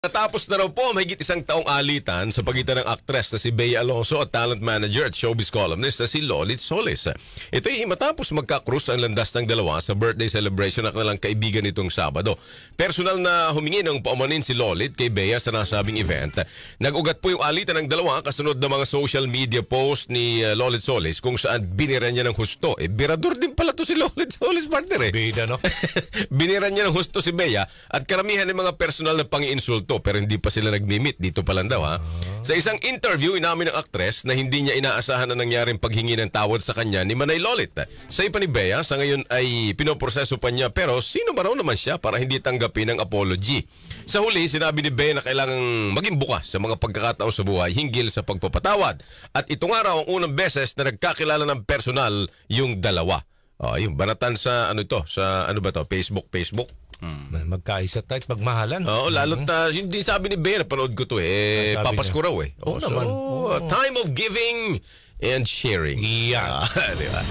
Natapos na raw po mahigit isang taong alitan sa pagitan ng aktres na si Bea Alonso at talent manager at showbiz columnist na si Lolit Solis. Ito ay matapos magkakrus ang landas ng dalawa sa birthday celebration ng kanilang kaibigan nitong Sabado. Personal na humingi ng paumanin si Lolit kay Bea sa nasabing event. Nag-ugat po yung alitan ng dalawa kasunod ng mga social media post ni Lolit Solis kung saan binira niya ng husto. Birador din pala to si Lolit Solis, partner. Bida, no? Binira niya ng husto si Bea at karamihan ng mga personal na pang-iinsulto pero hindi pa sila nag-meet. Dito pa lang daw, ha? Sa isang interview, inamin ng aktres na hindi niya inaasahan na nangyaring paghingi ng tawad sa kanya ni Manay Lolit. Sa ipa ni Bea, sa ngayon ay pinoproseso pa niya pero sino ba raw naman siya para hindi tanggapin ang apology? Sa huli, sinabi ni Bea na kailangang maging bukas sa mga pagkakataon sa buhay hinggil sa pagpapatawad. At ito nga raw ang unang beses na nagkakilala ng personal yung dalawa. Yung banatan sa Facebook. Magkaisa tayo at magmahalan. Oo, lalo't hindi sabi ni Bea, napanood ko to papasko raw Oo naman. Time of giving and sharing. Yeah. Di ba?